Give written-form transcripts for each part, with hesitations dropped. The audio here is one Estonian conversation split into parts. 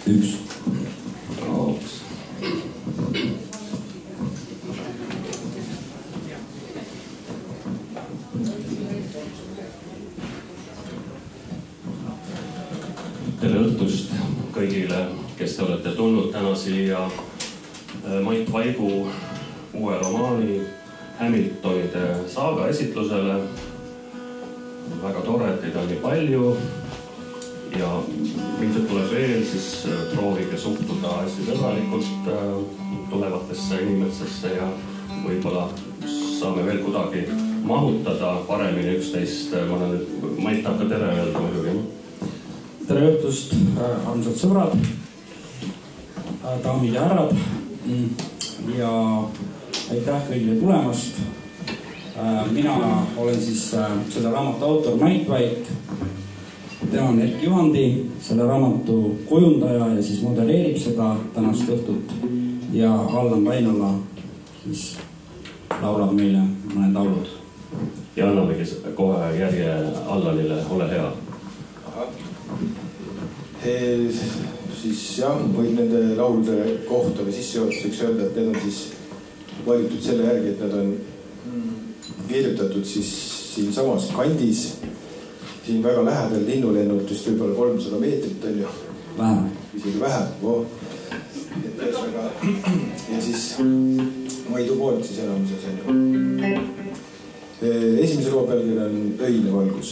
1, 2. Tere õhtust kõigile, kes te olete tulnud täna siia Mait Vaigu uue romaani Hamiltonide saaga esitlusele. Väga tore, et teid on nii palju ja ilmselt tuleb veel, siis proovige suhtuda hästi sõbralikult tulevatesse inimestesse ja võib-olla saame veel kuidagi mahutada paremini üksteist. Ma olen nüüd, Mait tahab ka tere öelda muidugi. tere õhtust, armsad sõbrad, daamid ja härrad ja aitäh kõigile tulemast. Mina olen siis selle raamatu autor Mait Vaik. Tema on Erki Juhandi, selle raamatu kujundaja ja siis modelleerib seda tänast õhtut ja Allan Vainola siis laulab meile mõned laulud. Ja annamegi kohe järje Allanile, ole hea. Siis jah, võid nende laulude kohta või sissejuhatuseks öelda, et need on siis valitud selle järgi, et need on kirjutatud siis siin samas kandis, siin väga lähedal linnulennult, just võib-olla 300 meetrit on ju. Vähem. Isegi vähem. Ja siis Maidu poolt siis enamuses on ju. Esimese loo pealkiri on Öine valgus.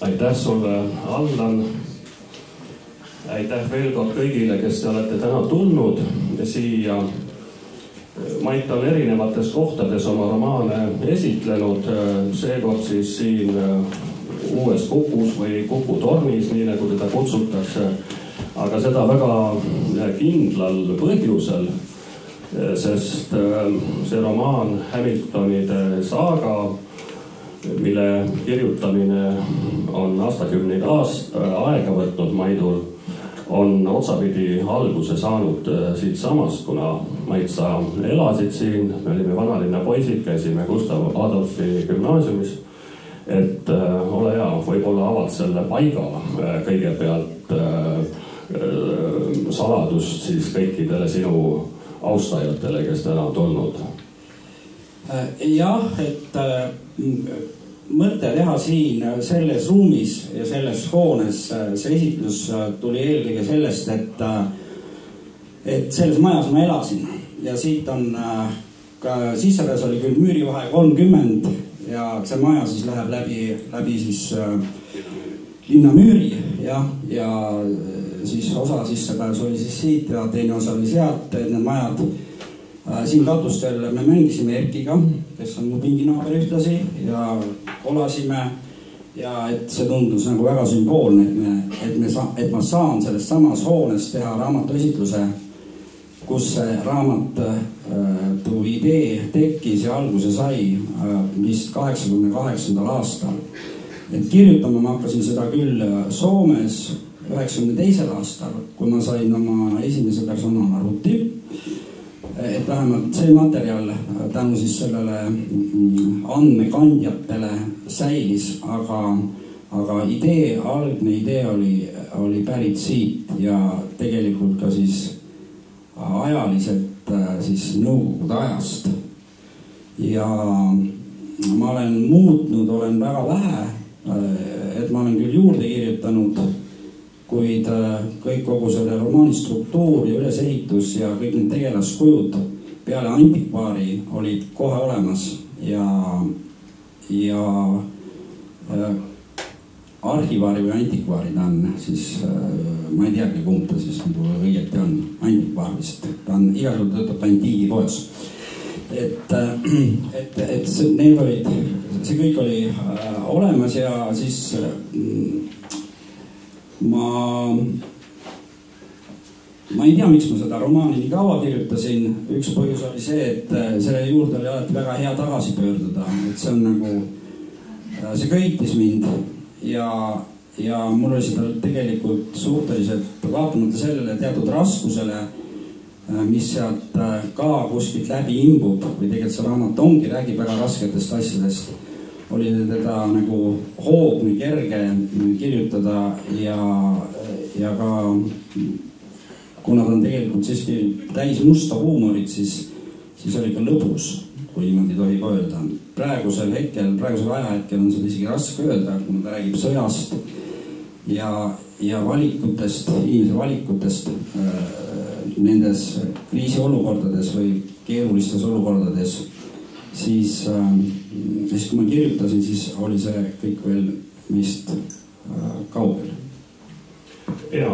Aitäh sulle, Allan. Aitäh veel kord kõigile, kes te olete täna tulnud siia. Mait on erinevates kohtades oma romaane esitlenud, seekord siis siin uues Kukus või Kuku tornis, nii nagu teda kutsutakse, aga seda väga kindlal põhjusel, sest see romaan Hamiltonide saaga mille kirjutamine on aastakümneid aega võtnud Maidul, on otsapidi alguse saanud siitsamast, kuna Mait, sa elasid siin, me olime vanalinna poisid, käisime Gustav Adolfi gümnaasiumis. Et ole hea, võib-olla avad selle paiga kõigepealt saladust siis kõikidele sinu austajatele, kes täna on tulnud. Jah, et mõte teha siin selles ruumis ja selles hoones see esitlus tuli eelkõige sellest, et selles majas ma elasin ja siit on ka sisseräs oli küll müürivahe 30 ja see maja siis läheb läbi siis linnamüüri ja siis osa sissepääs oli siis siit ja teine osa oli sealt, et need majad siin katustel me mängisime Erkiga, kes on mu pinginaaber ühtlasi ja kolasime ja et see tundus nagu väga sümboolne, et ma saan sellest samas hoones teha raamatuesitluse, kus see raamatu idee tekkis ja alguse sai vist 88. aastal. Et kirjutama ma hakkasin seda küll Soomes 92. aastal, kui ma sain oma esimese personaalarvuti. Et vähemalt see materjal tänu siis sellele andmekandjatele säilis, aga algne idee oli pärit siit ja tegelikult ka siis ajaliselt siis nõukogude ajast. Ja ma olen muutnud, olen väga vähe, et ma olen küll juurde kirjutanud, kuid kogu selle romaani struktuur ja ülesehitus ja kõik need tegelaskujud peale antikvaari olid kohe olemas ja arhivaari või antikvaari ta on siis, ma ei teagi, kumb ta siis nagu õieti on, antikvaar vist, ta on igal juhul töötab antiigipoes. Et need olid, see kõik oli olemas ja siis ma ei tea, miks ma seda romaani nii kaua kirjutasin. Üks põhjus oli see, et selle juurde oli alati väga hea tagasi pöörduda, et see on nagu, see köitis mind ja mul oli seda tegelikult suhteliselt vaatamata sellele teatud raskusele, mis sealt ka kuskilt läbi imbub või tegelikult see raamat ongi, räägib väga rasketest asjadest. Oli teda nagu hoogni kerge kirjutada ja ka kuna ta on tegelikult siiski täis musta huumorit, siis oli ka lõbus, kui niimoodi tohib öelda. Praegusel ajahetkel on seda isegi raske öelda, kuna ta räägib sõjast ja valikutest, inimese valikutest nendes kriisiolukordades või keerulistes olukordades. Siis kui ma kirjutasin, siis oli see kõik veel vist kaugel. Ja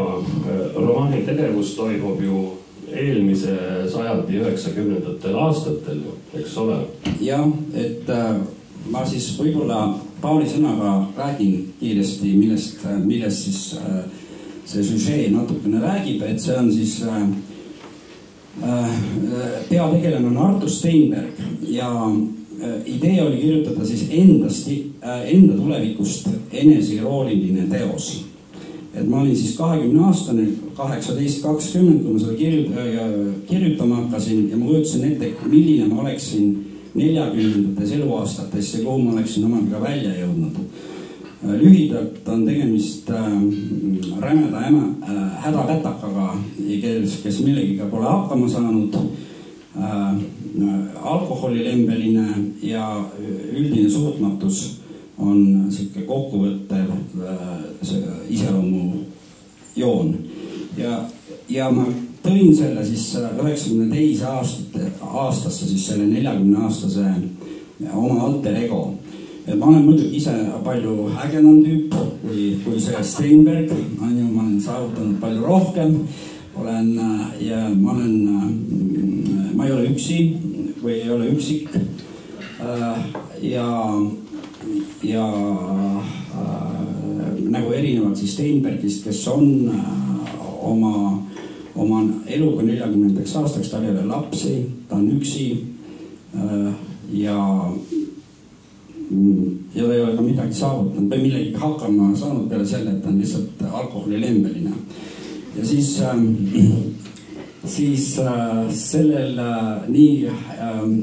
romaani tegevus toimub ju eelmise sajandi 90. aastatel, eks ole? Jah, et ma siis võib-olla paari sõnaga räägin kiiresti, millest siis see süžee natukene räägib, et see on siis peategelane on Artur Steinberg ja idee oli kirjutada siis enda tulevikust eneseirooniline teos. Et ma olin siis 20-aastane, 18-20, kui ma seda kirjutama hakkasin ja ma kujutasin ette, milline ma oleksin 40-ndates eluaastates ja kuhu ma oleksin omaga välja jõudnud. Lühidalt on tegemist rämeda hädapätakaga, kes millegiga pole hakkama saanud, alkoholilembeline ja üldine suutmatus on selline kokkuvõttev iseloomu joon. Ja ma tõin selle siis 92 aastasse siis selle 40-aastase oma alter ego. Ma olen muidugi ise palju ägenam tüüp kui see Steinberg, ma olen saavutanud palju rohkem, ma ei ole üksi või ei ole üksik ja nagu erinevalt siis Steinbergist, kes on oma eluga 40. aastaks, tal ei ole lapsi, ta on üksi ja ja ta ei ole ka midagi saavutanud või millegi hakkama saanud peale selle, et ta on lihtsalt alkoholilembeline. Ja siis sellel nii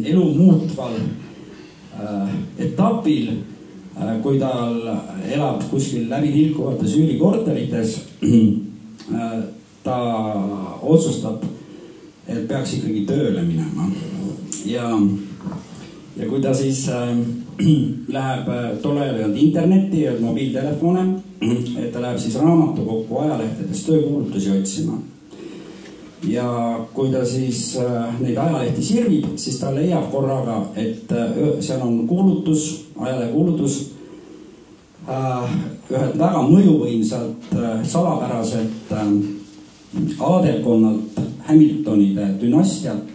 elu muutval etapil, kui tal elab kuskil läbi tilkuvates üürikorterites, ta otsustab, et peaks ikkagi tööle minema. Ja kui ta siis läheb, tol ajal ei olnud internetti ja mobiiltelefone, et ta läheb siis raamatukokku ajalehtedest töökuulutusi otsima. Ja kui ta siis neid ajalehti sirvib, siis ta leiab korraga, et seal on kuulutus, ajalehekuulutus ühelt väga mõjuvõimsalt salapäraselt aadelkonnalt Hamiltonide dünastialt.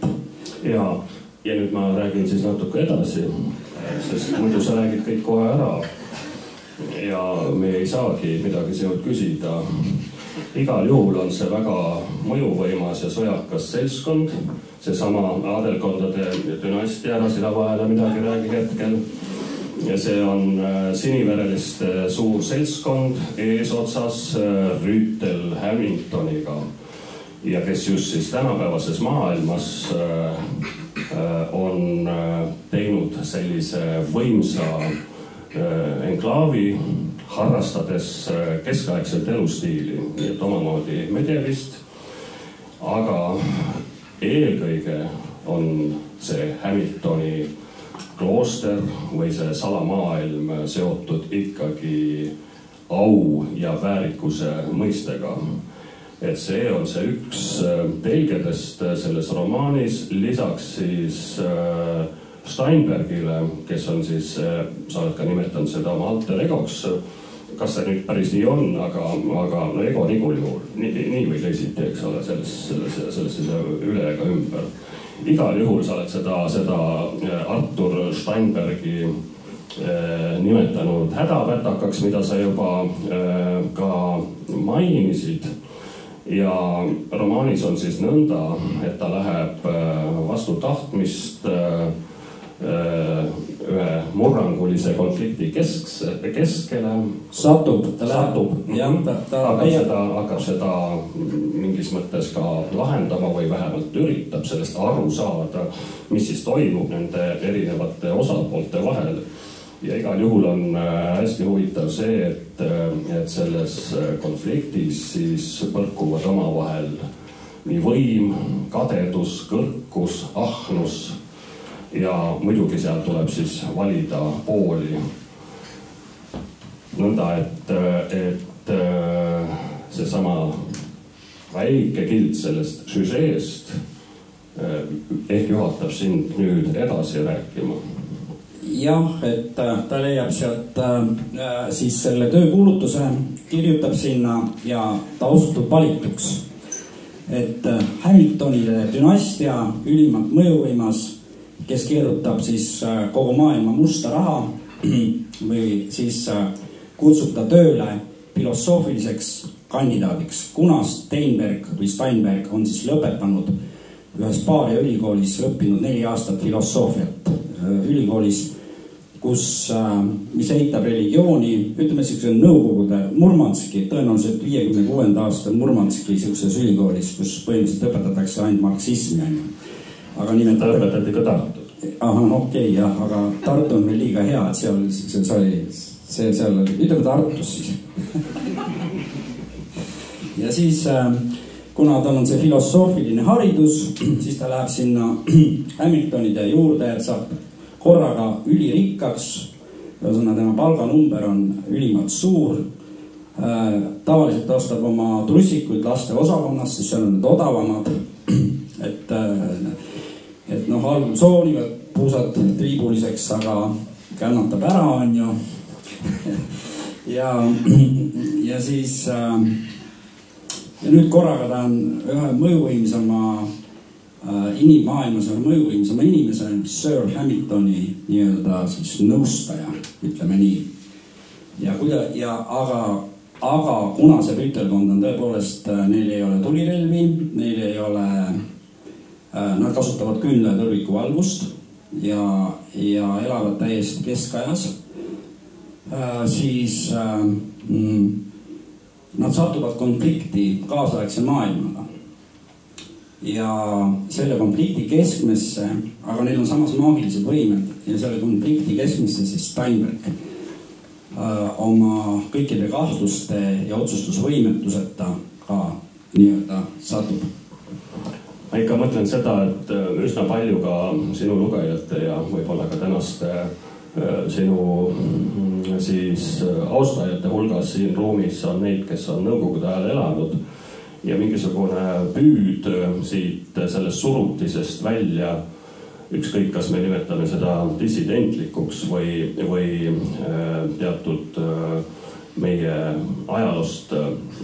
Ja nüüd ma räägin siis natuke edasi, sest muidu sa räägid kõik kohe ära ja me ei saagi midagi sealt küsida. Igal juhul on see väga mõjuvõimas ja sõjakas seltskond, see sama aadelkondade dünastia, ära sina vahele midagi räägi hetkel. Ja see on sinivereliste suur seltskond eesotsas Rüütel Hamiltoniga ja kes just siis tänapäevases maailmas on teinud sellise võimsa enklaavi, harrastades keskaegselt elustiili, nii et omamoodi medevist, aga eelkõige on see Hamiltoni klooster või see salamaailm seotud ikkagi au ja väärikuse mõistega. Et see on see üks telgedest selles romaanis, lisaks siis Steinbergile, kes on siis, sa oled ka nimetanud seda oma alter egoks, kas see nüüd päris nii on, aga no ego niikul juhul, nii või teisiti, eks ole, sellest üle ega ümber. Igal juhul sa oled seda Arthur Steinbergi nimetanud hädapätakaks, mida sa juba ka mainisid. Ja romaanis on siis nõnda, et ta läheb vastu tahtmist ühe murrangulise konflikti keskele. Hakkab seda mingis mõttes ka lahendama või vähemalt üritab sellest aru saada, mis siis toimub nende erinevate osapoolte vahel. Ja igal juhul on hästi huvitav see, et selles konfliktis siis põrkuvad omavahel nii võim, kadedus, kõrkus, ahnus ja muidugi seal tuleb siis valida pooli. Nõnda, et seesama väike kild sellest süžeest ehk juhatab sind nüüd edasi rääkima. Jah, et ta leiab sealt siis selle töökuulutuse, kirjutab sinna ja ta osutub valituks. Et Hamiltonide dünastia ülimalt mõjuvõimas, kes keerutab siis kogu maailma musta raha või siis kutsub ta tööle filosoofiliseks kandidaadiks, kuna Steinberg on siis lõpetanud ühes Baaria ülikoolis õppinud 4 aastat filosoofiat ülikoolis, mis eitab religiooni, ütleme siukse nõukogude Murmanski, tõenäoliselt 56. aasta Murmanski siukses ülikoolis, kus põhimõtteliselt õpetatakse ainult marksismi. Aga nimetada õpetati ka Tartut. Okei, jah, aga Tartu on veel liiga hea, et seal ütleme Tartus siis. Ja siis, kuna tal on see filosoofiline haridus, siis ta läheb sinna Hamiltonide juurde, et saab korraga ülirikkaks, tema palganumber on ülimalt suur. Tavaliselt ostab oma trussikuid laste osakonnast, siis seal on need odavamad. Et algul soonivad puusad triibuliseks, aga kannatab ära, on ju. Ja siis ja nüüd korraga ta on ühe mõjuvõimsama maailmas on mõjuvõimsama inimese Sir Hamiltoni nii-öelda siis nõustaja, ütleme nii. Aga kuna see rüütelkond on tõepoolest, neil ei ole tulirelvi, neil ei ole, nad kasutavad küünla- ja tõrviku valgust ja elavad täiesti keskajas, siis nad satuvad konflikti kaasaegse maailmaga. Ja selle konflikti keskmesse, aga neil on samas maagilised võimed ja selle konflikti keskmesse siis Steinberg oma kõikide kahtluste ja otsustusvõimetuseta ka nii-öelda satub. Ma ikka mõtlen seda, et üsna palju ka sinu lugejate ja võib-olla ka tänaste sinu siis austajate hulgas siin ruumis on neid, kes on nõukogude ajal elanud ja mingisugune püüd siit sellest surutisest välja, ükskõik kas me nimetame seda dissidentlikuks või teatud meie ajaloost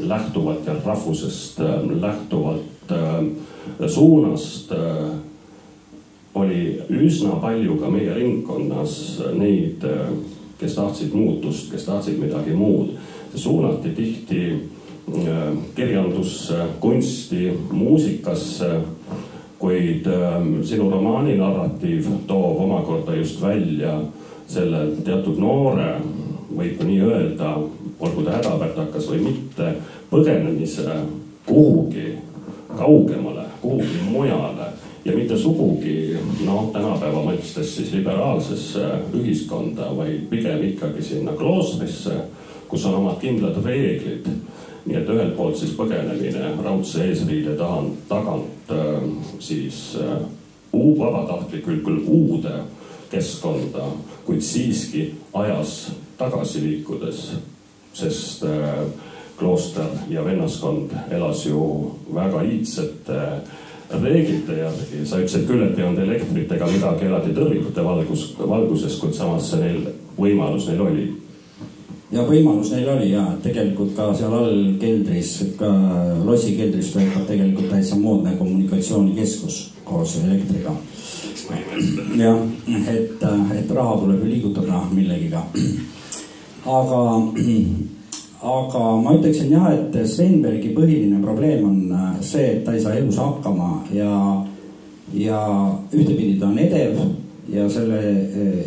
lähtuvat ja rahvusest lähtuvat suunast oli üsna palju ka meie ringkonnas neid, kes tahtsid muutust, kes tahtsid midagi muud. See suunati tihti kirjandusse, kunsti, muusikasse, kuid sinu romaani narratiiv toob omakorda just välja selle teatud noore, võib nii öelda, olgu ta hädapärtakas või mitte, põgenemise kuhugi kaugemale, kuhugi mujale ja mitte sugugi tänapäeva mõistes siis liberaalsesse ühiskonda, vaid pigem ikkagi sinna kloostrisse, kus on omad kindlad reeglid. Nii et ühelt poolt siis põgenemine raudse eesriide tagant siis vabatahtlikult küll uude keskkonda, kuid siiski ajas tagasi liikudes, sest klooster ja vennaskond elas ju väga iidsete reeglite järgi. Sa ütlesid küll, et ei olnud elektrit ega midagi, elati tõrvikute valguses, kuid samas see võimalus neil oli. Ja võimalus neil oli ja tegelikult ka seal all keldris, ka lossi keldris töötab tegelikult täitsa moodne kommunikatsioonikeskus koos elektriga. Ja, et raha tuleb liigutada millegiga. Aga ma ütleksin jah, et Steinbergi põhiline probleem on see, et ta ei saa elus hakkama ja ühtepidi ta on edev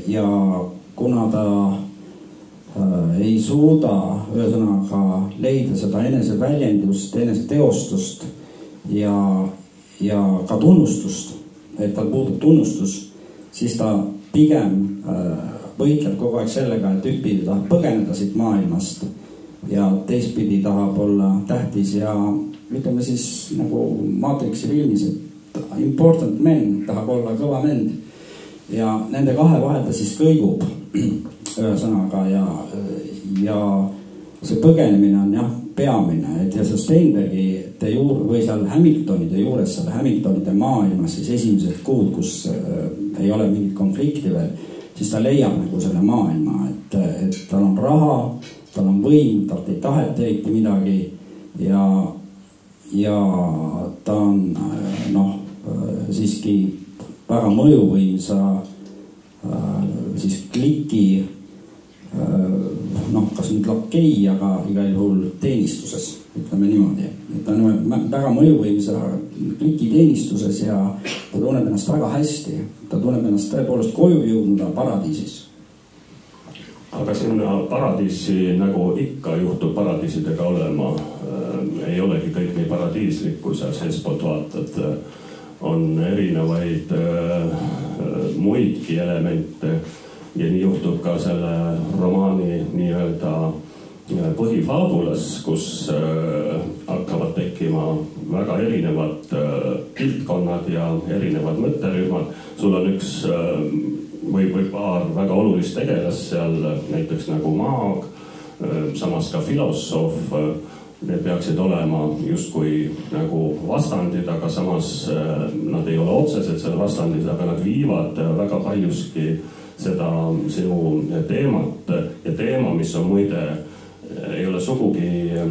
ja kuna ta ei suuda ühesõnaga leida seda eneseväljendust, eneseteostust ja ka tunnustust, et tal puudub tunnustus, siis ta pigem võitleb kogu aeg sellega, et ühtpidi tahab põgeneda siit maailmast ja teistpidi tahab olla tähtis ja ütleme siis nagu Matrixi filmis, et important men tahab olla kõva mend ja nende kahe vahel ta siis kõigub ühesõnaga ja see põgenemine on jah peamine, et ja see Steinbergi või seal Hamiltonide juures, seal Hamiltonide maailmas siis esimesed kuud, kus ei ole mingit konflikti veel, siis ta leiab nagu selle maailma, et tal on raha, tal on võim, talt ei taheta eriti midagi ja ta on siiski väga mõjuvõimsa siis kliki kas nüüd lakei, aga igal juhul teenistuses, ütleme niimoodi. Et ta on väga mõjuvõimsa kliki teenistuses ja ta tunneb ennast väga hästi. Ta tunneb ennast tõepoolest koju jõudnud paradiisis. Aga sinna paradiisi, nagu ikka juhtub paradiisidega olema, ei olegi kõik nii paradiislik, kui sa seespoolt vaatad. On erinevaid muidki elemente ja nii juhtub ka selle romaani nii-öelda põhifaabulas, kus hakkavad tekkima väga erinevad pildkonnad ja erinevad mõtterühmad. Sul on üks või paar väga olulist tegelast seal, näiteks nagu maag, samas ka filosoof. Need peaksid olema justkui nagu vastandid, aga samas nad ei ole otseselt selle vastandid, aga nad viivad väga paljuski seda sinu teemat ja teema, mis on muide ei ole sugugi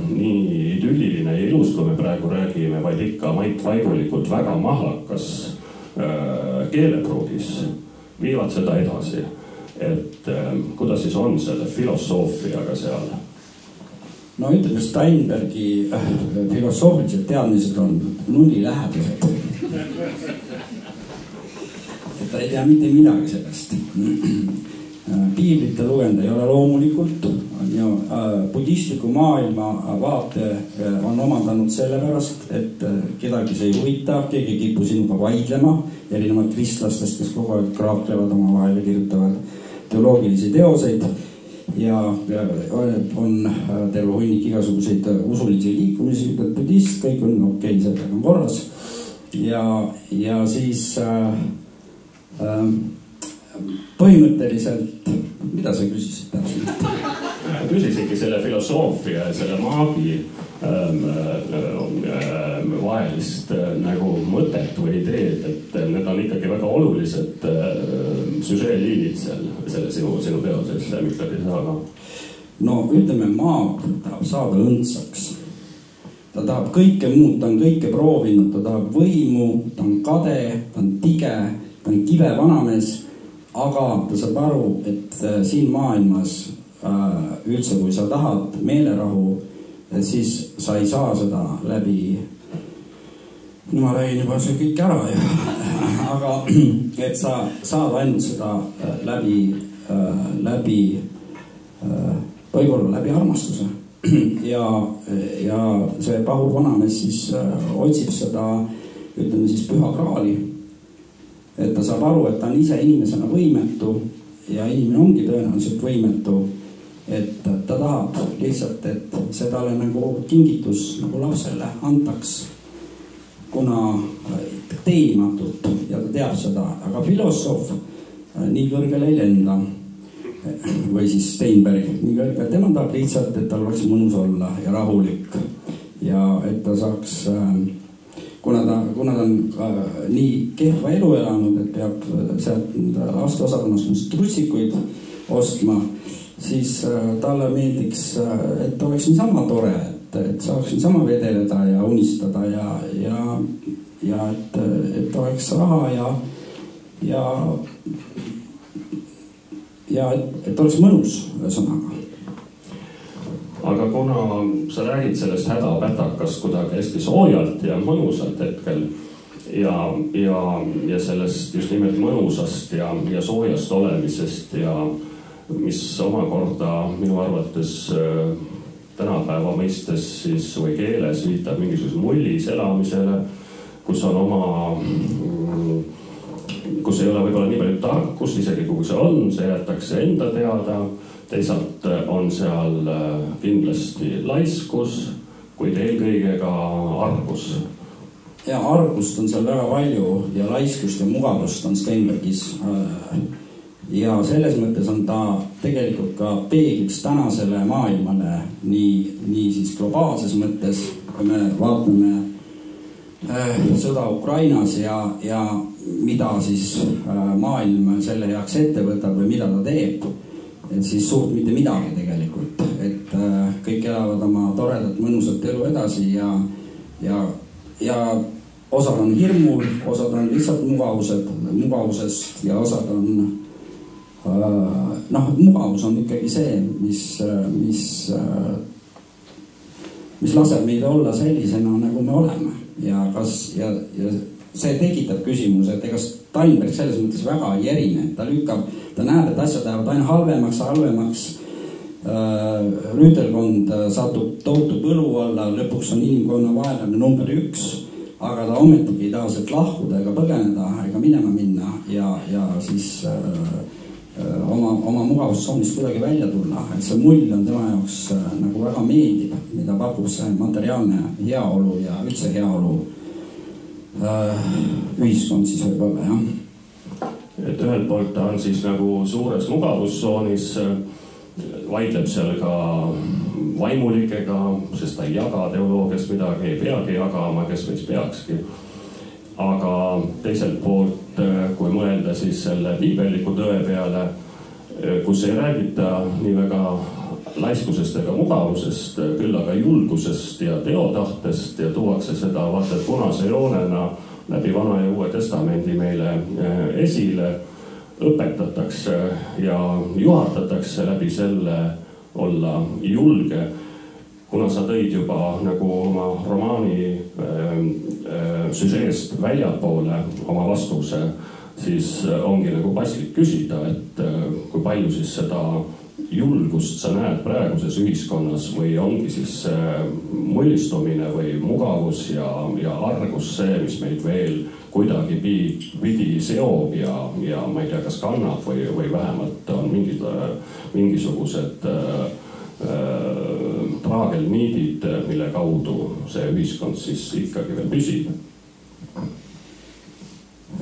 nii idülliline ja ilus, kui me praegu räägime, vaid ikka Mait Vaigulikult väga mahlakas keelepruugis viivad seda edasi. Et kuidas siis on selle filosoofiaga seal? No ütleme, Steinbergi filosoofilised teadmised on nullilähedased. ta ei tea mitte midagi sellest. Piiblite lugenda ei ole loomulikult. Budistliku maailma vaate on omandanud sellepärast, et kedagi see ei huvita, keegi ei kipu sinuga vaidlema, erinevad kristlastest, kes kogu aeg kraaklevad oma vahel ja kirjutavad teoloogilisi teoseid ja on terve hunnik igasuguseid usulisi liikumisi, budist, kõik on okei, sellega on korras. Ja siis põhimõtteliselt, mida sa küsisid täpselt? Ma küsisingi selle filosoofia ja selle maagi vahelist nagu mõtet või ideed, et need on ikkagi väga olulised süžeeliinid selle sinu teoses, Miklari saaga. No ütleme, maag tahab saada õndsaks. Ta tahab kõike muud, ta on kõike proovinud, ta tahab võimu, ta on kade, ta on tige, ta on kive vanamees, aga ta saab aru, et siin maailmas üldse, kui sa tahad meelerahu, siis sa ei saa seda läbi, no ma räägin juba see kõik ära, aga et sa saad ainult seda läbi võib-olla läbi armastuse. Ja see pahur vanamees siis otsib seda, ütleme siis püha kraali, et ta saab aru, et ta on ise inimesena võimetu ja inimene ongi tõenäoliselt võimetu, et ta tahab lihtsalt, et see talle nagu kingitus nagu lapsele antaks, kuna teenimatult ja ta teab seda, aga filosoof nii kõrgele ei lenda või siis Steinberg, nii kõrgele, tema tahab lihtsalt, et tal oleks mõnus olla ja rahulik ja et ta saaks, kuna ta on nii kehva elu elanud, et peab sealt lasteosakonnast trutsikuid ostma, siis talle meeldiks, et ta oleks niisama tore, et saaks niisama vedeleda ja unistada ja et oleks raha ja et oleks mõnus sõnaga. Aga kuna sa räägid sellest hädapätakast kuidagi hästi soojalt ja mõnusalt hetkel ja sellest just nimelt mõnusast ja soojast olemisest ja mis omakorda minu arvates tänapäeva mõistes siis või keeles viitab mingisuguse mullis elamisele, kus ei ole võib-olla nii palju tarkust, isegi kui see on, see jätakse enda teada. Teisalt on seal kindlasti laiskus, kuid eelkõige ka argus. Ja argust on seal väga palju ja laiskust ja mugavust on Steinbergis. Ja selles mõttes on ta tegelikult ka peegliks tänasele maailmale nii siis globaalses mõttes, kui me vaatame sõda Ukrainas ja mida siis maailm selle heaks ette võtab või mida ta teeb, et siis suurt mitte midagi tegelikult, et kõik elavad oma toredat mõnusat elu edasi ja osad on hirmul, osad on lihtsalt mugavusest ja osad on mugavus on ikkagi see, mis laseb meid olla sellisena, nagu me oleme ja see tekitab küsimuse, et ega Steinberg selles mõttes väga ei erine, ta näeb, et asjad lähevad aina halvemaks, rüütelkond satub tohutu põlu alla, lõpuks on inimkonna vaenlane number 1, aga ta ometigi ei taha sealt lahkuda ega põgeneda ega minema minna ja siis oma mugavustsoonist kuidagi välja tulla, et see mull on tema jaoks nagu väga meeldib, mida pakub see materiaalne heaolu ja üldse heaolu ühiskond siis võib-olla, jah. Et ühelt poolt ta on siis nagu suures mugavustsoonis, vaidleb seal ka vaimulikega, sest ta ei jaga teoloogiast midagi, ei peagi jagama, kes võiks peakski. Aga teiselt poolt, kui mõelda siis selle piibelliku tõe peale, kus ei räägita nii väga laiskusest ega mugavusest, küll aga julgusest ja teotahtest ja tuuakse seda vaata punase joonena läbi Vana ja Uue Testamendi meile esile, õpetatakse ja juhatatakse läbi selle olla julge. Kuna sa tõid juba nagu oma romaani süžeest väljapoole oma vastuse, siis ongi nagu paslik küsida, et kui palju siis seda julgust sa näed praeguses ühiskonnas või ongi siis mullistumine või mugavus ja argus see, mis meid veel kuidagi pidi seob ja ma ei tea, kas kannab või vähemalt on mingisugused traagelniidid, mille kaudu see ühiskond siis ikkagi veel püsib.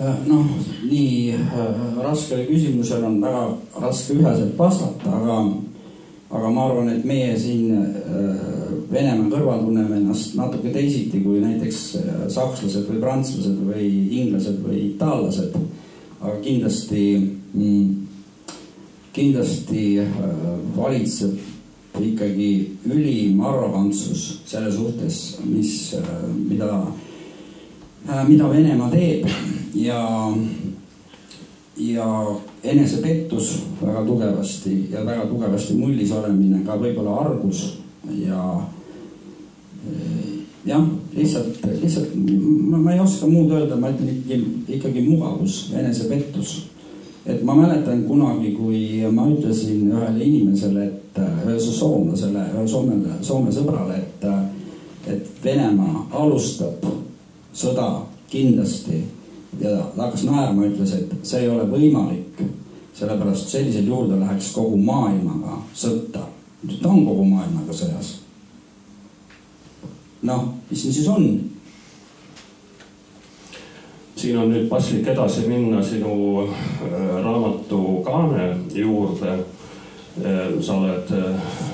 Noh, nii raskele küsimusele on väga raske üheselt vastata, aga ma arvan, et meie siin Venemaa kõrval tunneme ennast natuke teisiti kui näiteks sakslased või prantslased või inglased või itaallased. Aga kindlasti valitseb ikkagi ülim arrogantsus selle suhtes, mida Venemaa teeb ja enesepettus väga tugevasti mullis olemine, ka võib-olla argus ja jah, lihtsalt ma ei oska muud öelda, ma ütlen ikkagi mugavus, enesepettus. Et ma mäletan kunagi, kui ma ütlesin ühele inimesele, ühele Soome sõbrale, et Venemaa alustab sõda kindlasti ja ta hakkas naerma, ütles, et see ei ole võimalik, sellepärast sellisel juhul ta läheks kogu maailmaga sõtta. Ta on kogu maailmaga sõjas. Noh, mis siis on? Siin on nüüd paslik edasi minna sinu raamatu kaane juurde. Sa oled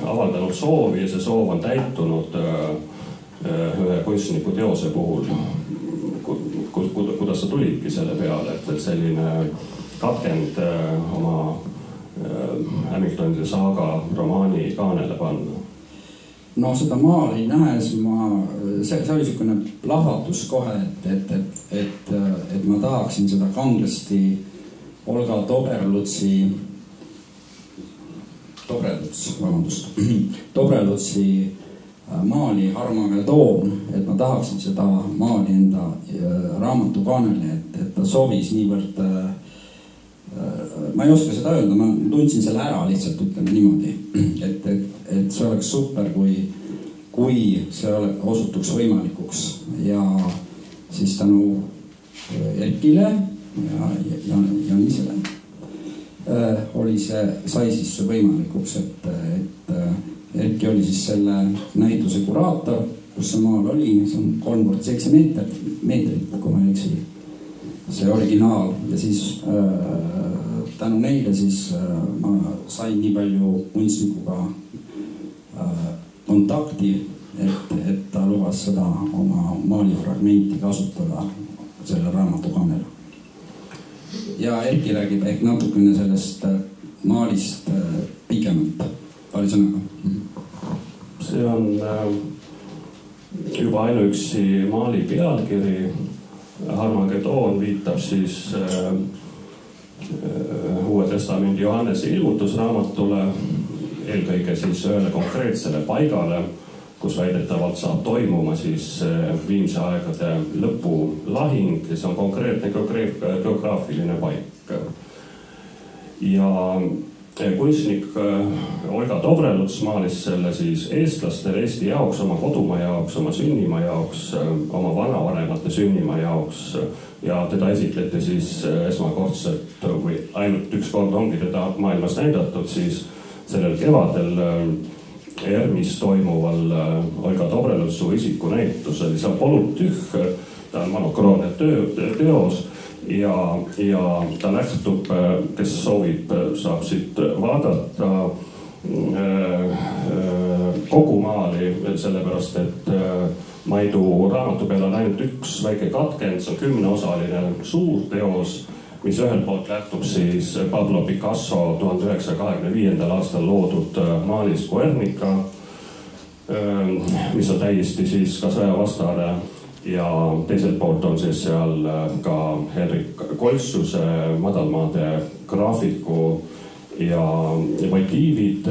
avaldanud soovi ja see soov on täitunud ühe kunstniku teose puhul. Kuidas sa tulidki selle peale, et selline katkend oma Hamiltonide saaga romaani kaanele panna? No seda maali nähes see oli niisugune plahvatus kohe, et ma tahaksin seda kangesti Olga Dobrelutsi maali Harmaga toon, et ma tahaksin seda maali enda raamatu kaanele, et ta sobis niivõrd, ma ei oska seda öelda, ma tundsin selle ära lihtsalt, ütleme niimoodi, et see oleks super, kui see osutuks võimalikuks ja siis tänu Erkile ja Janisele sai siis see võimalikuks, et Erki oli siis selle näituse kuraator, kus see maal oli, see on 3x7 meetrit, kui ma ei eksi, see originaal ja siis tänu neile siis ma sain nii palju kunstnikuga kontakti, et ta lubas seda oma maalifragmenti kasutada selle raamatu kaanel. Ja Erki räägib ehk natukene sellest maalist pikemalt, paari sõnaga. See on juba ainuüksi maali pealkiri. Harmageddon viitab siis Uue Testamendi Johannese ilmutusraamatule, eelkõige siis ühele konkreetsele paigale, kus väidetavalt saab toimuma siis viimse aegade lõpulahing ja see on konkreetne geograafiline paik. Ja kunstnik Olga Dobreluts maalis selle siis eestlastele Eesti jaoks, oma kodumaa jaoks, oma sünnimaa jaoks, oma vanavanemate sünnimaa jaoks ja teda esitleti siis esmakordselt või ainult üks kord ongi teda maailmas näidatud siis sellel kevadel ERMis toimuval Olga Dobrelutsu isikunäitusel. See on polüptühh, ta on monokroonne teos ja ta lähtub, kes soovib, saab siit vaadata kogu maali, sellepärast et Maidu raamatu peal on ainult üks väike katkend, see on 10-osaline suur teos, mis ühelt poolt lähtub siis Pablo Picasso 1925. aastal loodud maalist Guernica, mis on täiesti siis ka sõjavastane ja teiselt poolt on siis seal ka Henrik Koltsuse madalmaade graafiku ja motiivid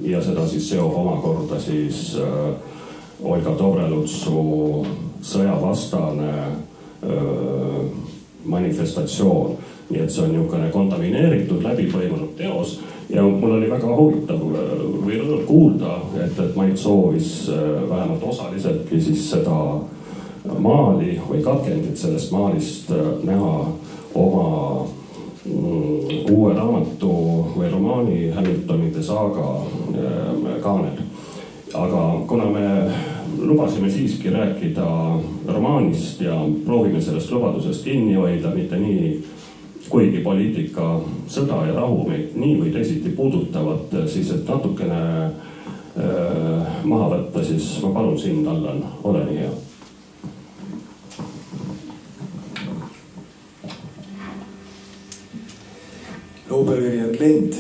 ja seda siis seob omakorda siis Olga Dobrelutsu sõjavastane manifestatsioon. Nii et see on niisugune kontamineeritud, läbipõimunud teos ja mul oli väga huvitav või rõõm kuulda, et Mait soovis vähemalt osaliseltki siis seda maali või katkendit sellest maalist näha oma uue raamatu või romaani Hamiltonide saaga kaanel. Aga kuna me lubasime siiski rääkida romaanist ja proovime sellest lubadusest kinni hoida, mitte nii, kuigi poliitika, sõda ja rahu meid nii või teisiti puudutavad, siis et natukene maha võtta, siis ma palun sind, Allan, ole nii hea. Nobelveri on lend.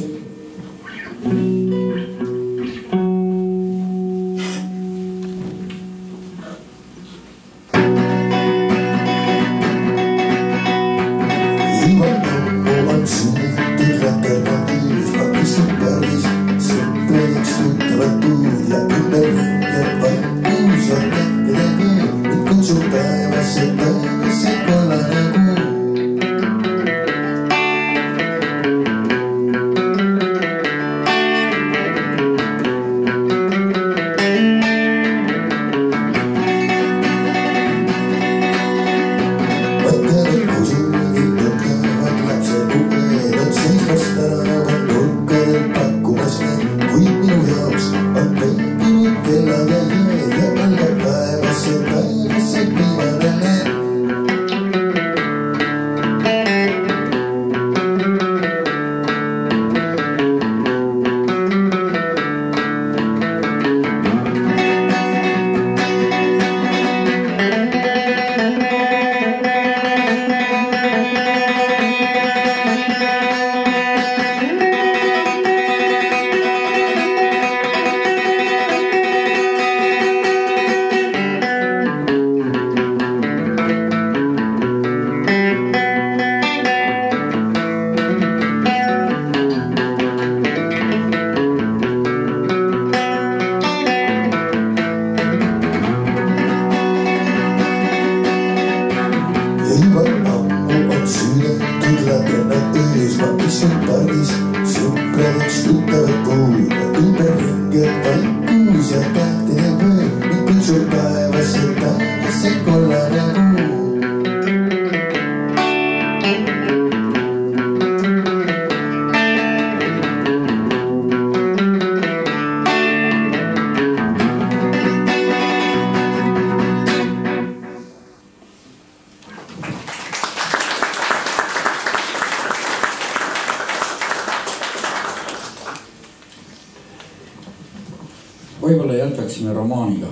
Võib-olla jätkaksime romaaniga.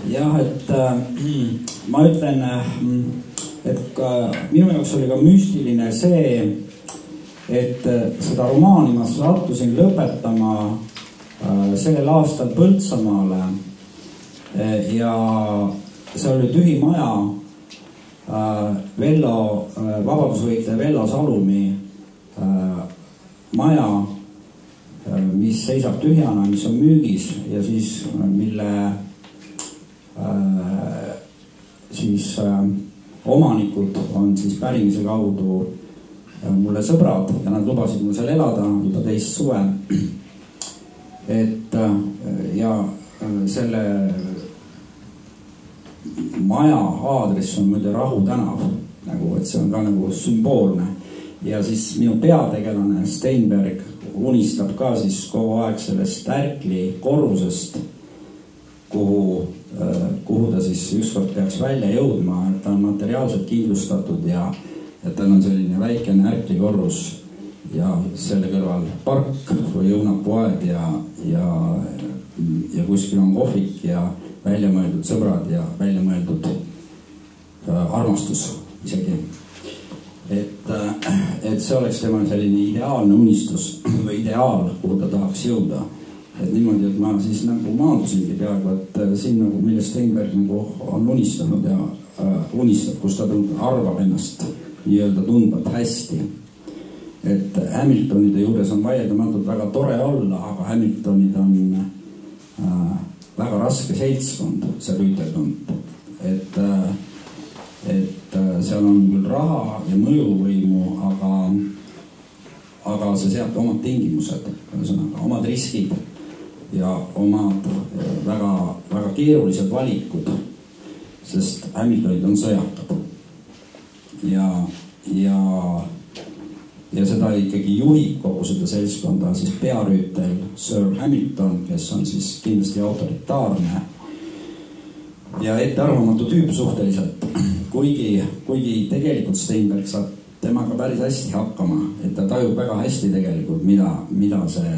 Jah, et ma ütlen, et minu jaoks oli ka müstiline see, et seda romaani ma sattusin lõpetama sellel aastal Põltsamaale ja see oli tühi maja, vabadusvõitleja Vello Salumi maja, mis seisab tühjana, mis on müügis ja siis mille omanikud on siis pärimise kaudu mulle sõbrad ja nad lubasid mul seal elada juba teist suve. Et ja selle maja aadress on muide Rahu tänav, nagu, et see on ka nagu sümboolne. Ja siis minu peategelane Steinberg unistab ka siis kogu aeg sellest Ärkli korrusest, kuhu ta siis ükskord peaks välja jõudma, et ta on materiaalselt kindlustatud ja tal on selline väikene Ärkli korrus ja selle kõrval park või õunapuaed ja kuskil on kohvik ja välja mõeldud sõbrad ja välja mõeldud armastus isegi. Et see oleks tema selline ideaalne unistus või ideaal, kuhu ta tahaks jõuda. Et niimoodi, et ma siis nagu maandusingi peaaegu, et siin nagu, millest Steinberg nagu on unistanud ja unistab, kus ta arvab ennast nii-öelda tundvat hästi. Et Hamiltonide juures on vaieldamatult väga tore olla, aga Hamiltonid on väga raske seltskond, see rüüteltund. Et seal on küll raha ja mõjuvõimu, aga see seab omad tingimused, ühesõnaga omad riskid ja omad väga, väga keerulised valikud, sest Hamiltonid on sõjakad. Ja seda ikkagi juhib kogu seda seltskonda siis pearüütel Sir Hamilton, kes on siis kindlasti autoritaarne ja ettearvamatu tüüp suhteliselt, kuigi tegelikult Steinberg saab temaga päris hästi hakkama, et ta tajub väga hästi tegelikult, mida see,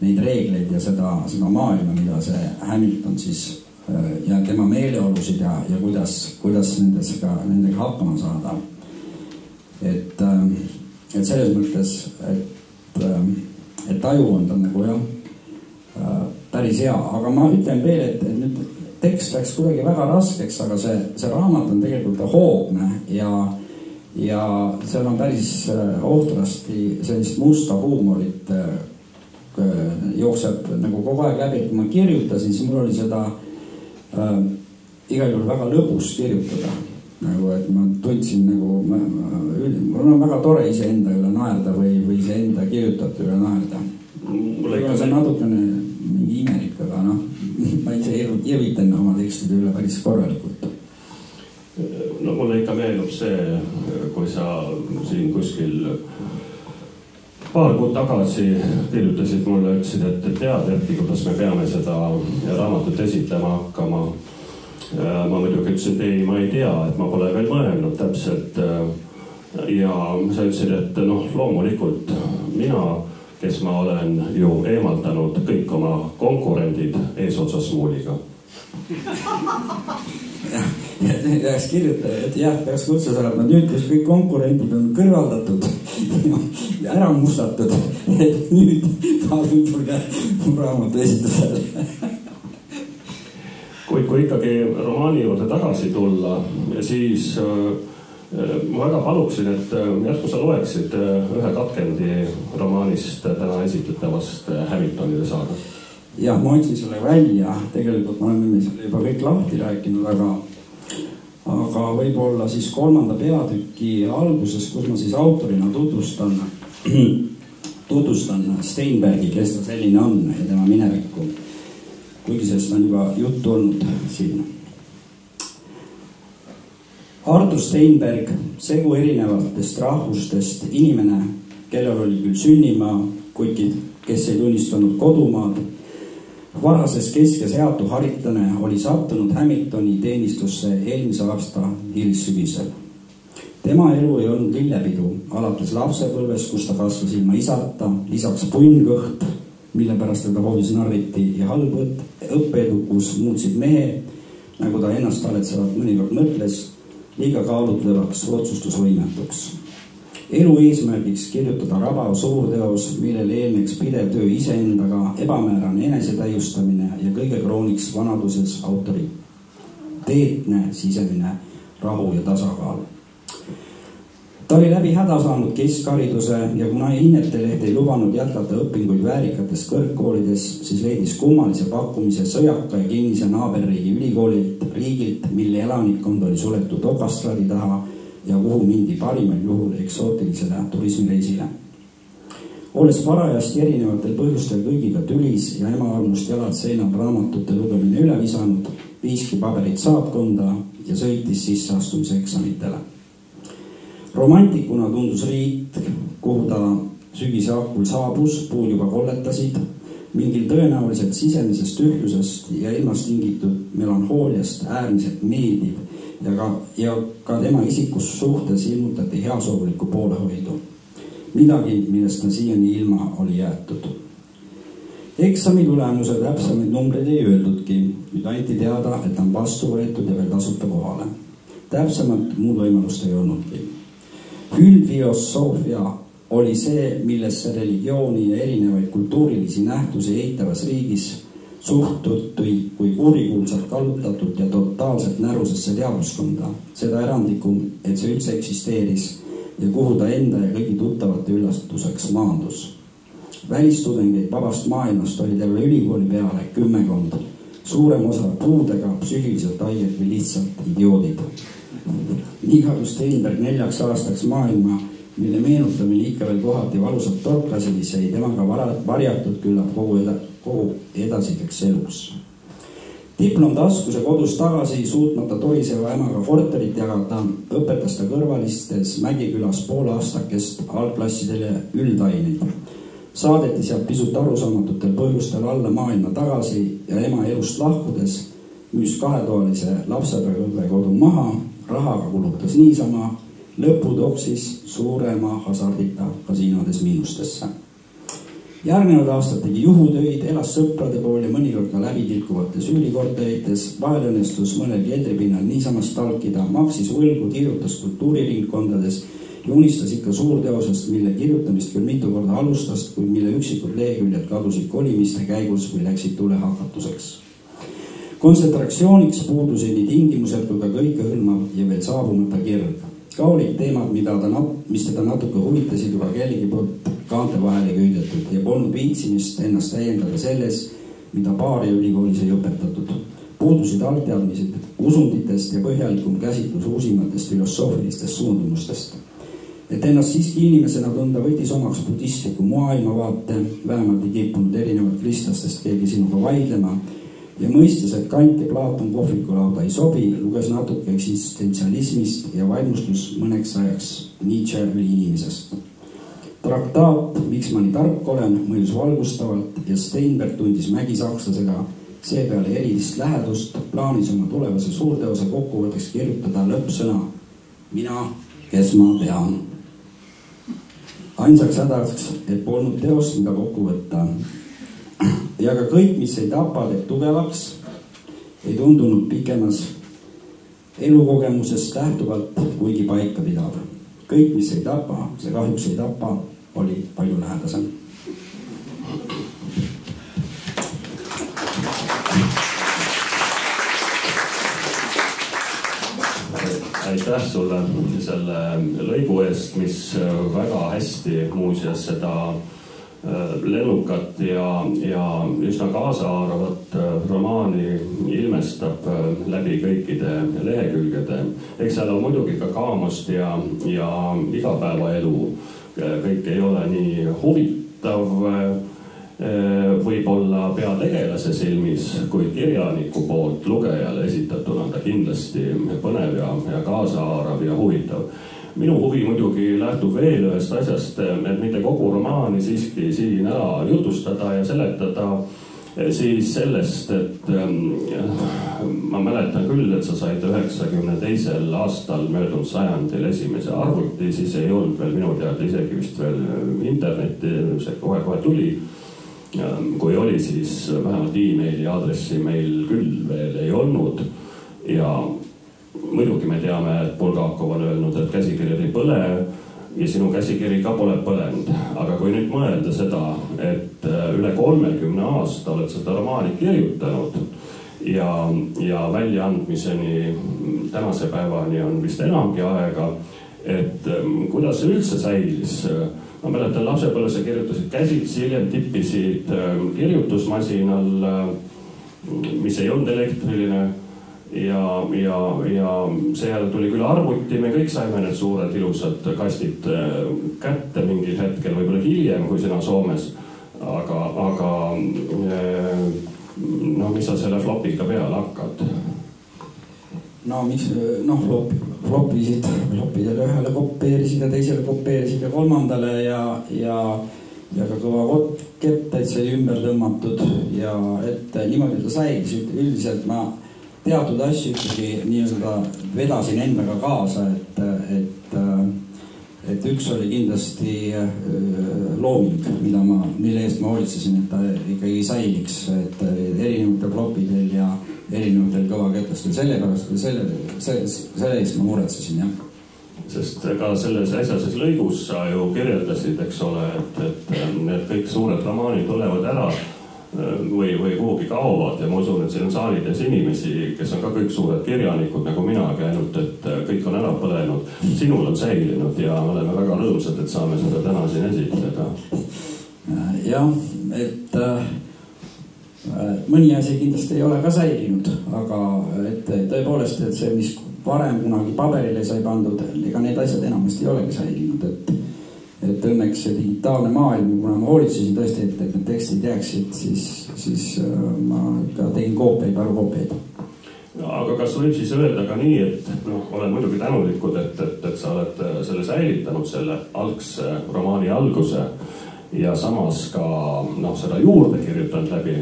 neid reegleid ja seda maailma, mida see Hamilton siis ja tema meeleolusid ja kuidas nendega hakkama saada. Et selles mõttes, et taju on ta nagu päris hea, aga ma ütlen veel, et nüüd tekst läks kuidagi väga raskeks, aga see raamat on tegelikult hoogne ja seal on päris ohtrasti sellist musta huumorit jookseb nagu kogu aeg läbi, et kui ma kirjutasin, siis mul oli seda igal juhul väga lõbus kirjutada. Nagu, et ma tundsin nagu, mul on väga tore iseenda üle naerda või iseenda kirjutatu üle naerda. See on natukene mingi imelik, aga ma ise irvitan oma tekstide üle päris korralikult. No mulle ikka meenub see, kui sa siin kuskil paar kuud tagasi kirjutasid mulle, ütlesid, et tead, Erki, kuidas me peame seda raamatut esitlema hakkama. Ma muidugi ütlesin, et ei, ma ei tea, et ma pole veel mõelnud täpselt. Ja sa ütlesid, et loomulikult mina, kes ma olen ju eemaldanud kõik oma konkurendid eesotsas Muuliga. Peaks kirjutada, et peaks kutsuda, et nüüd, kus kõik konkurendid on kõrvaldatud ja ära mustatud, et nüüd palun tulge raamatu esitusele. Kui ikkagi romaani juurde tagasi tulla, siis ma väga paluksin, et järsku sa loeksid ühe katkendi romaanist täna esitletavast Hamiltonide saaga. Jah, ma otsin selle välja, tegelikult me oleme selle juba kõik lahti rääkinud, aga võib-olla siis 3. peatüki alguses, kus ma siis autorina tutvustan Steinbergi, kes ta selline on ja tema minevikku. Kuigi sellest on juba juttu olnud siin. Arthur Steinberg, segu erinevatest rahvustest inimene, kellel oli küll sünnimaa, kuigi kes ei tunnistanud kodumaad, varases kesk- ja seatu haritlane oli sattunud Hamiltoni teenistusse eelmise aasta hilissügisel. Tema elu ei olnud lillepidu, alates lapsepõlves, kus ta kasvas ilma isata, lisaks punnkõht, mille pärast teda hoidis narriti ja halb õppeedukus muutsid mehe, nagu ta ennast taletsevalt mõnikord mõtles, liiga kaalutlevaks otsustusvõimetuks. Elu eesmärgiks kirjutada rabav suurteos, millele eelneks pidev töö iseendaga, ebamäärane enesetäiustamine ja kõige krooniks vanaduses autoriteetne sisemine rahu ja tasakaal. Ta oli läbi häda saanud keskhariduse ja kuna hinneteleht ei lubanud jätkata õpinguid väärikates kõrgkoolides, siis leidis kummalise pakkumise sõjaka ja kinnise naaberriigi ülikoolilt, riigilt, mille elanikkond oli suletud okastraadi taha ja kuhu mindi parimal juhul eksootilisele turismireisile. Olles parajasti erinevatel põhjustel kõigiga tülis ja emaarmust jalad seinal raamatute lugemine üle visanud, viiski paberit saatkonda ja sõitis sisseastumiseksamitele. Romantikuna tundus riik, kuhu ta sügise hakul saabus, puud juba kolletasid, mingil tõenäoliselt sisemisest tühjusest ja ilmast tingitud melanhooliast äärmiselt meeldib ja ka tema isikus suhtes ilmutati heasoovulikku poolehoidu. Midagi, millest ta siiani ilma oli jäetud. Eksami tulemuse täpsemaid numbreid ei öeldudki, nüüd anti teada, et ta on vastu võetud ja veel tasuta kohale. Täpsemalt muud võimalust ei olnudki. Üldfilosofia oli see, millesse religiooni ja erinevaid kultuurilisi nähtusi eitavas riigis suhtuti kui kurikuulsalt kallutatud ja totaalselt närusesse teaduskonda. Seda erandikum, et see üldse eksisteeris ja kuhu ta enda ja kõigi tuttavate üllatuseks maandus. Välistudengeid vabast maailmast oli terve ülikooli peale 10. Suurem osa puudega, psüühiliselt haiged või lihtsalt idioodid. nii kadus Steinberg 4 aastaks maailma, mille meenutamine ikka veel kohati valusalt torkasi, sai temaga varjatud küllap kogu edasideks elus. Diplom taskus ja kodus tagasi, suutmata toriseva emaga korterit jagada, õpetas ta kõrvalistes Mägikülas pool aastakest algklassidele üldaineid. Saadeti sealt pisut arusaamatutel põhjustel alla maailma tagasi ja ema elust lahkudes müüs 2-toalise lapsepõlvekodu maha, rahaga kulutas niisama, lõpu toksis suurema hasardita kasiinodes miinustesse. Järgnevad aastad tegi juhutöid, elas sõprade pool ja mõnikord ka läbi tilkuvates üürikorterites, vahel õnnestus mõnel keldripinnal niisamas talkida, maksis võlgu, tiirutas kultuuriringkondades ja unistas ikka suurteosest, mille kirjutamist küll mitu korda alustas, kuid mille üksikud leheküljed kadusid kolimiste käigus või läksid tulehakatuseks. Kontsentratsiooniks puudusid nii tingimused kui ka kõikehõlmav ja veel saabumata kirg. Ka olid teemad, mis teda natuke huvitasid juba kellegi poolt kaante vahele köidetud ja polnud viitsimist ennast täiendada selles, mida paari ülikoolis ei õpetatud. Puudusid algteadmised usunditest ja põhjalikum käsitlus uusimatest filosoofilistest suundumustest. Et ennast siiski inimesena tunda võttis omaks budistliku maailmavaate, vähemalt ei kippunud erinevad kristlastest keegi sinuga vaidlema ja mõistes, et Kant ja Platon kohvikulauda ei sobi, luges natuke eksistentsialismist ja vaimustus mõneks ajaks Nietzsche üliinimesest. Traktaat Miks ma nii tark olen mõjus valgustavalt ja Steinberg tundis mägisakslasega seepeale erilist lähedust, plaanis oma tulevase suurteose kokkuvõtteks kirjutada lõppsõna mina, kes ma tean. Ainsaks hädaks, et polnud teost, mida kokku võtta. Ja ka kõik, mis ei tapa, teeb tugevaks, ei tundunud pikemas elukogemusest lähtuvalt, kuigi paika pidab. Kõik, mis ei tapa, see kahjuks ei tapa, oli palju lähedasem. Aitäh sulle selle lõigu eest, mis väga hästi muuseas seda lennukat ja üsna kaasaarvat romaani ilmestab läbi kõikide lehekülgede. Eks seal on muidugi ka kaamust ja igapäevaelu. Kõik ei ole nii huvitav võib-olla peategelase silmis, kuid kirjaniku poolt lugejale esitatuna ta kindlasti põnev ja kaasaarav ja huvitav. Minu huvi muidugi lähtub veel ühest asjast, et mitte kogu romaani siiski siin ära jutustada ja seletada, siis sellest, et ma mäletan küll, et sa said 92. aastal möödunud sajandil esimese arvuti, siis ei olnud veel minu teada isegi vist veel internetti, see kohe tuli. Kui oli, siis vähemalt e-maili aadressi meil küll veel ei olnud ja muidugi me teame, et Bulgakov on öelnud, et käsikiri ei põle ja sinu käsikiri ka pole põlenud. Aga kui nüüd mõelda seda, et üle 30 aasta oled seda romaani kirjutanud ja väljaandmiseni tänase päevani on vist enamgi aega, et kuidas see üldse säilis? Ma mäletan, lapsepõlves sa kirjutasid käsitsi, hiljem tippisid kirjutusmasinal, mis ei olnud elektriline. Ja seejärel tuli küll arvuti, me kõik saime need suured ilusad kastid kätte mingil hetkel, võib-olla hiljem kui sina Soomes. Aga mis sa selle flopiga peale hakkad? Flopidele ühele kopeerisid ja teisele kopeerisid ja kolmandale ja ka kõva kepp täitsa ümber tõmmatud ja et niimoodi ta säilis. Üldiselt ma teatud asju ikkagi nii-öelda vedasin endaga kaasa, et üks oli kindlasti looming, mille eest ma hoolitsesin, et ta ikkagi säiliks, et erinevatel flopidel ja erinevatel kõvaketlastel. Sellepärast selle eest ma muretsesin, jah. Sest ka selles äsjases lõigus sa ju kirjeldasid, eks ole, et need kõik suured romaanid tulevad ära või kuhugi kaovad ja ma usun, et siin on saalides inimesi, kes on ka kõik suured kirjanikud nagu mina käinud, et kõik on ära põlenud. Sinul on säilinud ja oleme väga rõõmsad, et saame seda täna siin esitleda. Jah, et mõni asi kindlasti ei ole ka säilinud, aga et tõepoolest, et see, mis varem kunagi paberile sai pandud, ega need asjad enamasti ei olegi säilinud, et õnneks see digitaalne maailm, kuna ma hoolitsesin tõesti, et need tekstid jääksid, siis ma ka tegin koopiaid, arvkoopiaid. Aga kas võib siis öelda ka nii, et olen muidugi tänulikud, et sa oled selle säilitanud, selle algse romaani alguse ja samas ka seda juurde kirjutanud läbi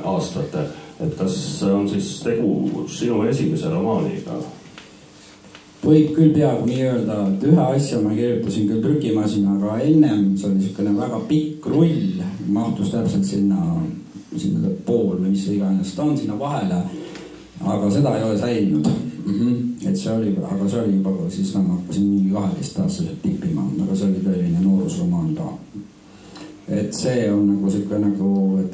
aastate, et kas on siis tegu sinu esimese romaaniga? Võib küll peaaegu nii öelda, et ühe asja ma kirjutasin küll trükimasinaga ennem, see oli niisugune väga pikk rull, mahtus täpselt sinna pool või mis iganes ta on sinna vahele, aga seda ei ole säilinud. Et see oli, aga see oli juba siis ma hakkasin mingi 12-aastaselt tippima, aga see oli tõeline noorusromaan ka. Et see on nagu niisugune nagu, et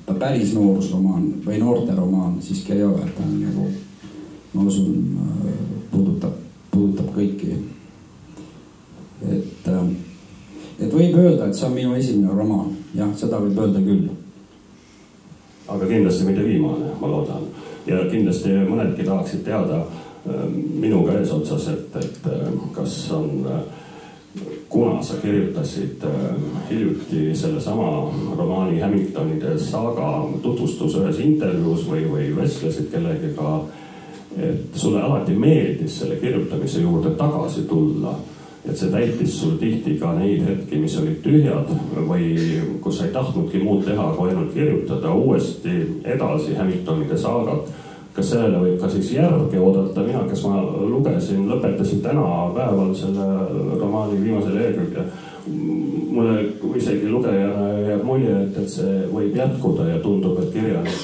ta päris noorusromaan või noorteromaan siiski ei ole, et ta on nagu, ma usun, puudutab kõiki. Et võib öelda, et see on minu esimene romaan. Jah, seda võib öelda küll. Aga kindlasti mitte viimane, ma loodan. Ja kindlasti mõnedki tahaksid teada minuga eesotsas, et kas on, kuna sa kirjutasid hiljuti selle sama romaani Hamiltonide saaga tutvustus ühes intervjuus või vestlesid kellegiga, et sulle alati meeldis selle kirjutamise juurde tagasi tulla, et see täitis sul tihti ka neid hetki, mis olid tühjad või kus sa ei tahtnudki muud teha, kui ainult kirjutada uuesti edasi Hamiltonide saagat. Kas sellele võib ka siis järgi oodata? Mina, kes ma lõpetasin täna päeval selle romaani viimase lehekülge, mulle isegi lugejana jääb mulje, et see võib jätkuda ja tundub, et kirjanik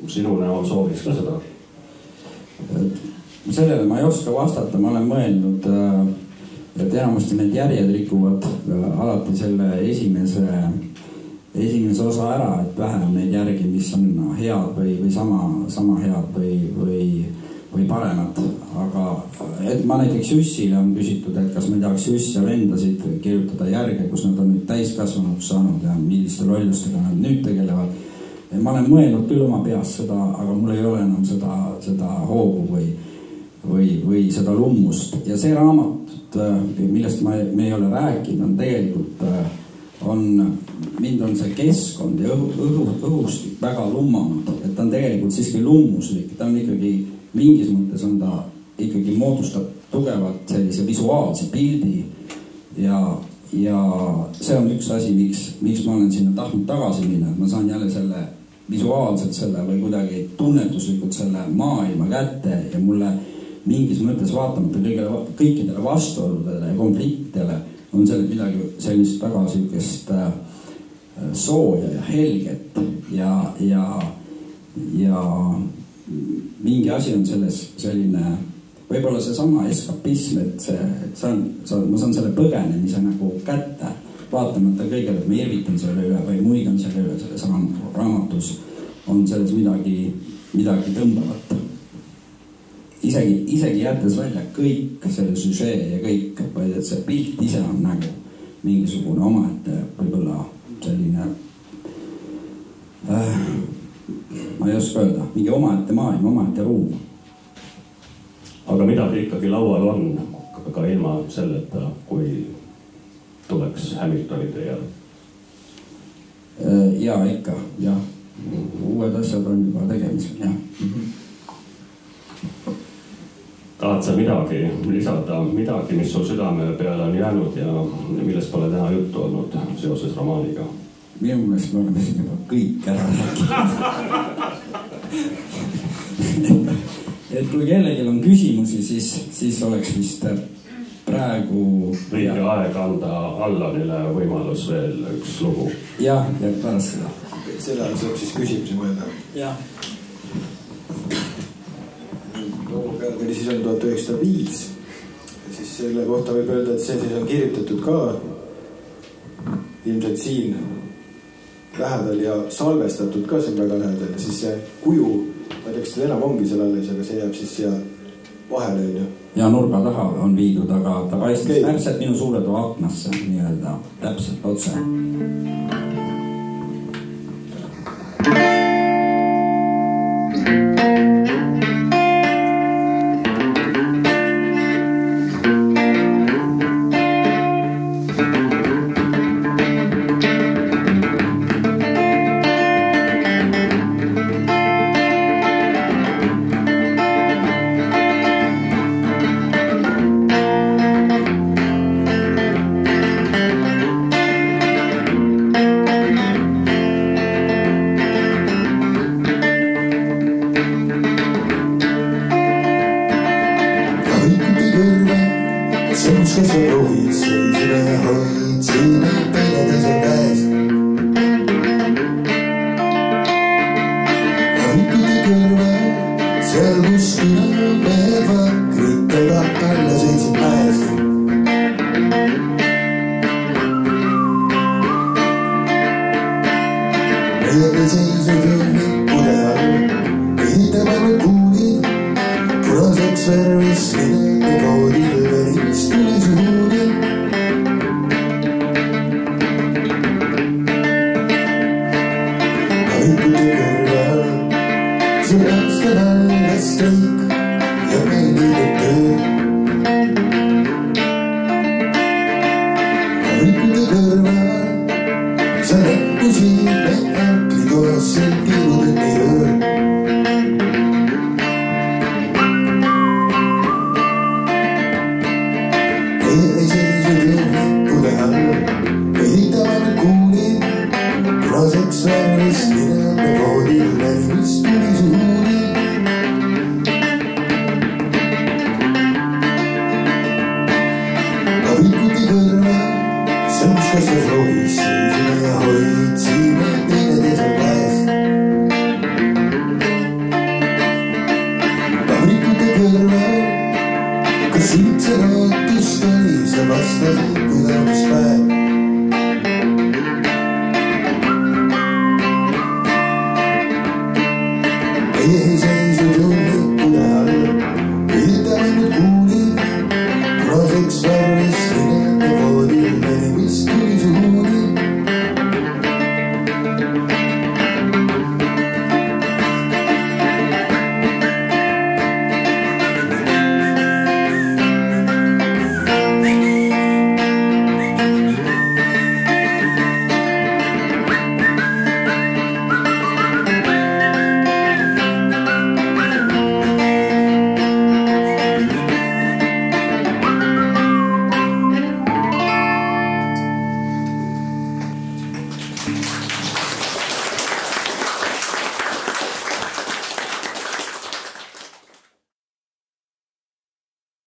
sinu näol sooviks ka seda. Sellele ma ei oska vastata, ma olen mõelnud, et enamasti need järjed rikuvad alati selle esimese osa ära, et vähe on neid järgi, mis on head või sama head või paremad. Aga et ma näiteks Jussile on küsitud, et kas me tahaks Juss ja vendasid kirjutada järge, kus nad on nüüd täiskasvanuks saanud ja milliste rollustega nad nüüd tegelevad. Ma olen mõelnud küll oma peas seda, aga mul ei ole enam seda hoogu või seda lummust. Ja see raamat, millest me ei ole rääkinud, on tegelikult mind on see keskkond ja õhustik väga lummanud, et ta on tegelikult siiski lummuslik, ta on ikkagi, mingis mõttes on ta ikkagi moodustab tugevalt sellise visuaalse pildi ja see on üks asi, miks ma olen sinna tahtnud tagasi minna, et ma saan jälle selle visuaalselt selle või kuidagi tunnetuslikult selle maailma kätte ja mulle mingis mõttes vaatamata kõikidele vastuoludele ja konfliktidele on selle midagi sellist väga süükest sooja ja helget ja mingi asi on selles selline, võib-olla see sama eskapism, et ma saan selle põgenemise nagu kätte, vaatamata kõigele, et ma irvitan selle üle või muigan selle üle, selles raamatus on selles midagi tõmbavat. Isegi jättes välja kõik selle süžee ja kõik, vaid et see pilt ise on nagu mingisugune omaette, võib-olla selline, ma ei oska öelda, mingi omaette maailm, omaette ruum. Aga midagi ikkagi laual on, ka ilma selleta, kui tuleks Hamiltonide järg? Jaa, ikka, jah. Uued asjad on juba tegemisel, jah. Tahad sa midagi lisada, midagi, mis sul südame peale on jäänud ja millest pole täna juttu olnud seoses romaaniga? Minu meelest me oleme siin juba kõik ära rääkinud. Et kui kellelgi on küsimusi, siis oleks vist praegu õige aeg anda Allanile võimalus veel üks lugu. Jah, ja pärast seda. Selle ajal saab siis küsimusi mõelda. Jah. Loo pealkiri siis on 1905. Ja siis selle kohta võib öelda, et see siis on kirjutatud ka ilmselt siin lähedal ja salvestatud ka siin väga lähedal. Ja siis see kuju, ma ei tea, kas seda enam ongi seal alles, aga see jääb siis siia vahele, on ju. Ja nurga taha on viidud, aga ta paistis täpselt minu suure toa aknasse, nii-öelda täpselt otse. rohid, seisime ja hoidsime teineteise käest. Hoitude kõrval, seal kus küla mehed vakritega alla seisid mäest. Meie ei seisnud jõnnipude all, ehitame me kuulid, punaseks värvis linede koodil, verist tuli suuri. Hoitude kõrval, siin aastal algas streik ja meil liideb töö. Hoitude kõrval, sa lõppusid me äkli koos siin tiirudeni ööl. Meie ei seisnud jõnnipude all, ehitame me kuulid, punaseks värvis linede koodil, verist tuli suuri. Hoitude kõrval, see mis kasvas rohis, seisime ja hoidsime teineteise käest. Hoitude kõrval, kas üldse lootust oli, sa vastasid pühamispäev. Meie ei seisnud jõnnipude all, ehitame nüüd kuulid, punaseks värvis